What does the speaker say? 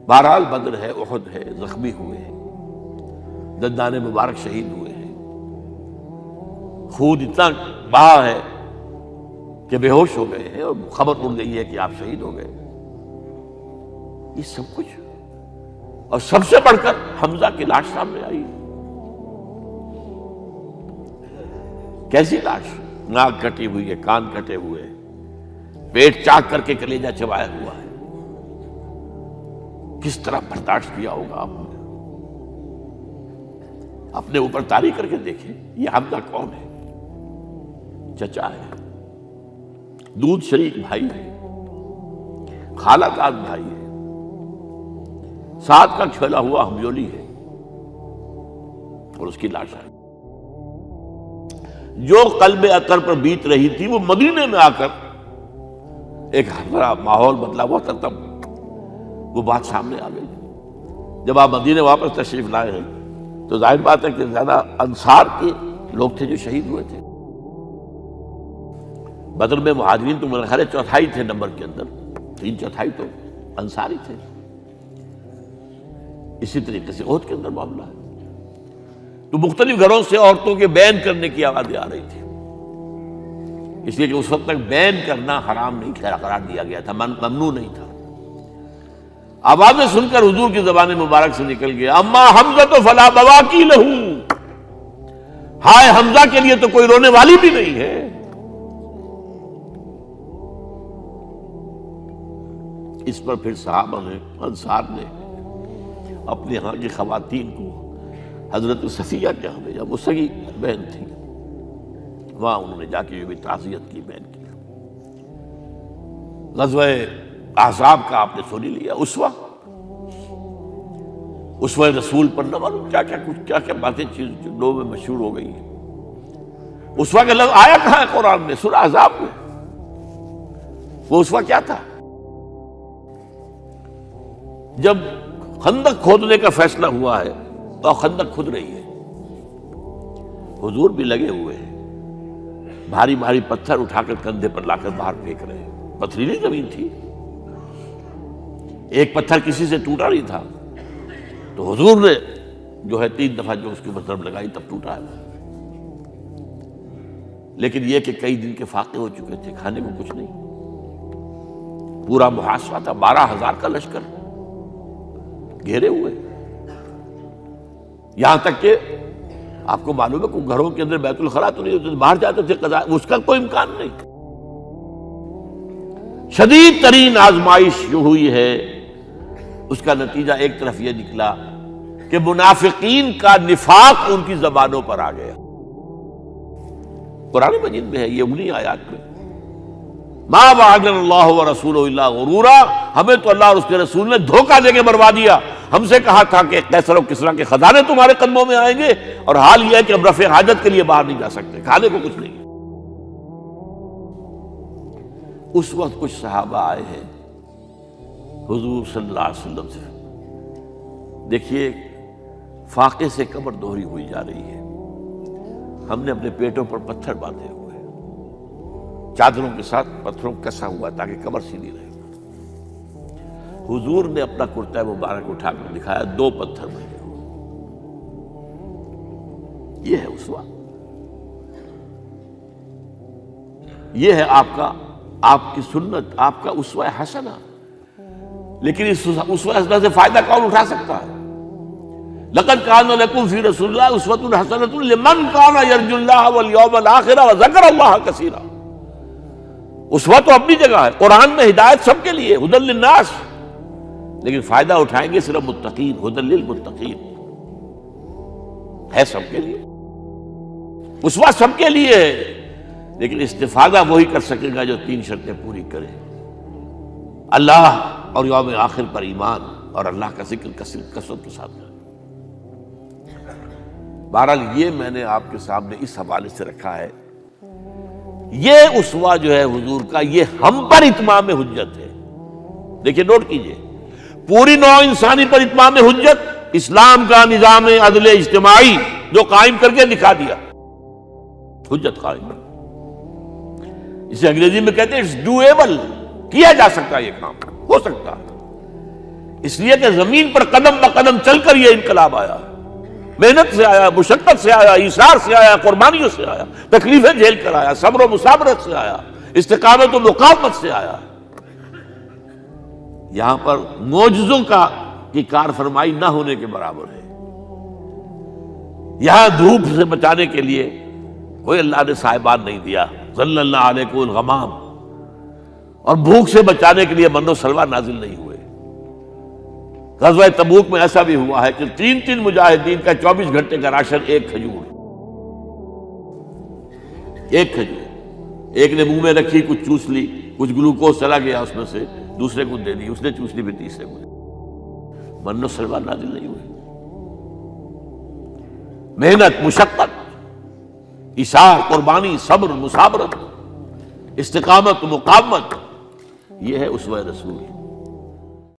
بہرحال بدر ہے، احد ہے، زخمی ہوئے ہیں، دندان مبارک شہید ہوئے ہیں، خون اتنا بہا ہے کہ بے ہوش ہو گئے ہیں اور خبر اڑ گئی ہے کہ آپ شہید ہو گئے. یہ سب کچھ، اور سب سے بڑھ کر حمزہ کی لاش سامنے آئی. کیسی لاش؟ ناک کٹی ہوئی ہے، کان کٹے ہوئے ہیں، پیٹ چاک کر کے کلیجہ چبایا ہوا ہے. کس طرح برداشت کیا ہوگا آپ نے؟ اپنے اوپر تاری کر کے دیکھیں. یہ حمزہ کون ہے؟ چچا ہے، دودھ شریک بھائی ہے، خالہ داد بھائی ہے، ساتھ کا کھیلا ہوا ہمجولی ہے، اور اس کی لاش ہے. جو قلب اطہر پر بیت رہی تھی وہ مدینے میں آ کر ایک ہمارا ماحول بدلا ہوا تھا، تب وہ بات سامنے آ گئی. جب آپ مدینے واپس تشریف لائے ہیں تو ظاہر بات ہے کہ زیادہ انصار کے لوگ تھے جو شہید ہوئے تھے. بدر میں مہاجرین تو میرے خیال ہے 4 تھے نمبر کے اندر، 3/4 تو انصاری تھے. اسی طریقے سے احد کے اندر معاملہ ہے. تو مختلف گھروں سے عورتوں کے بین کرنے کی آوازیں آ رہی تھی، اس لیے کہ اس وقت تک بین کرنا حرام نہیں قرار دیا گیا تھا، ممنوع نہیں تھا. آوازیں سن کر حضور کی زبان مبارک سے نکل گیا اما حمزہ تو فلا بواکی لہو، ہائے حمزہ کے لیے تو کوئی رونے والی بھی نہیں ہے. اس پر پھر صحابہ نے، انصار نے اپنے ہاں کی خواتین کو حضرت صفیہ کے یہاں بھیجا. وہ سگی بہن تھی، وہاں انہوں نے جا کے بھی تعزیت کی بہن کی. غزوہ احزاب کا آپ نے سن لیا، اسوہ رسول پر نہ معلوم کیا کیا باتیں چیز لوگوں میں مشہور ہو گئی ہیں. اسوہ کا لفظ آیا کہاں ہے قرآن میں؟ سورہ احزاب میں. وہ اسوہ کیا تھا؟ جب خندق کھودنے کا فیصلہ ہوا ہے تو خندق کھود رہی ہے، حضور بھی لگے ہوئے ہیں، بھاری بھاری پتھر اٹھا کر کندھے پر لا کر باہر پھینک رہے ہیں. پتھریلی زمین تھی، ایک پتھر کسی سے ٹوٹا نہیں تھا، تو حضور نے جو ہے 3 دفعہ جو اس کی ضرب لگائی تب ٹوٹا ہے. لیکن یہ کہ کئی دن کے فاقے ہو چکے تھے، کھانے کو کچھ نہیں، پورا محاصرہ تھا، 12,000 کا لشکر گھیرے ہوئے. یہاں تک کہ آپ کو معلوم ہے کہ گھروں کے اندر بیت الخلا تو نہیں ہوتے، باہر جاتے تھے قضاء، اس کا کوئی امکان نہیں. شدید ترین آزمائش جو ہوئی ہے اس کا نتیجہ ایک طرف یہ نکلا کہ منافقین کا نفاق ان کی زبانوں پر آ گیا. قرآن مجید میں ہے یہ انہی آیات میں، ما وعدنا اللہ ورسولہ الا غرورا، ہمیں تو اللہ اور اس کے رسول نے دھوکہ دے کے مروا دیا. ہم سے کہا تھا کہ قیصر و کسریٰ کے خزانے تمہارے قدموں میں آئیں گے، اور حال یہ ہے کہ اب رفع حاجت کے لیے باہر نہیں جا سکتے، کھانے کو کچھ نہیں. اس وقت کچھ صحابہ آئے ہیں حضور صلی اللہ علیہ وسلم سے. دیکھیے فاقے سے قبر دوہری ہوئی جا رہی ہے، ہم نے اپنے پیٹوں پر پتھر باندھے ہوئے، چادروں کے ساتھ پتھروں کسا ہوا تاکہ قبر سیدھی رہے. حضور نے اپنا کرتا مبارک اٹھا کر دکھایا، 2 پتھر بنے ہوئے. یہ ہے اسوہ، یہ ہے آپ کی سنت، آپ کا اسوہ حسنہ. لیکن اس اسوہ حسنہ سے فائدہ کون اٹھا سکتا ہے؟ لقد کان لکم فی رسول اللہ اسوۃ حسنۃ لمن کان یرجو اللہ والیوم الآخر وذکر اللہ کثیرا. اسوہ تو اپنی جگہ ہے، قرآن میں ہدایت سب کے لیے، ھدی للناس، لیکن فائدہ اٹھائیں گے صرف متقین، ھدی للمتقین ہے سب کے لیے. اسوہ سب کے لیے ہے، لیکن استفادہ وہی کر سکے گا جو 3 شرطیں پوری کرے: اللہ اور یوم آخر پر ایمان، اور اللہ کا ذکر کثرت کے ساتھ. بہرحال یہ میں نے آپ کے سامنے اس حوالے سے رکھا ہے. یہ اسوہ جو ہے حضور کا، یہ ہم پر اتمام حجت ہے. دیکھیے نوٹ کیجئے، پوری نوع انسانی پر اتمام حجت، اسلام کا نظام عدل اجتماعی جو قائم کر کے دکھا دیا، حجت قائم. اسے انگریزی میں کہتے ہیں اٹس ڈویبل، کیا جا سکتا ہے، یہ کام ہو سکتا ہے. اس لیے کہ زمین پر قدم بقدم چل کر یہ انقلاب آیا، محنت سے آیا، مشقت سے آیا، ایثار سے آیا، قربانیوں سے آیا، تکلیفیں جھیل کر آیا، صبر و مصابرت سے آیا، استقامت و مقاومت سے آیا۔ یہاں پر معجزوں کی کار فرمائی نہ ہونے کے برابر ہے۔ یہاں دھوپ سے بچانے کے لیے کوئی اللہ نے صاحبان نہیں دیا، ظل اللہ علیکم الغمام، اور بھوک سے بچانے کے لیے من و سلوہ نازل نہیں ہوئے۔ غزوہ تبوک میں ایسا بھی ہوا ہے کہ 3 مجاہدین کا 24 گھنٹے کا راشن ایک کھجور، ایک نے منہ میں رکھی، کچھ چوس لی، کچھ گلوکوز چلا گیا اس میں سے، دوسرے کو دے دی، اس نے چوس لی، پھر تیسرے کو دے دی۔ من و سلوہ نازل نہیں ہوئے۔ محنت، مشقت، ایثار، قربانی، صبر، مصابرت، استقامت، مقاومت، یہ ہے اسوہ رسول۔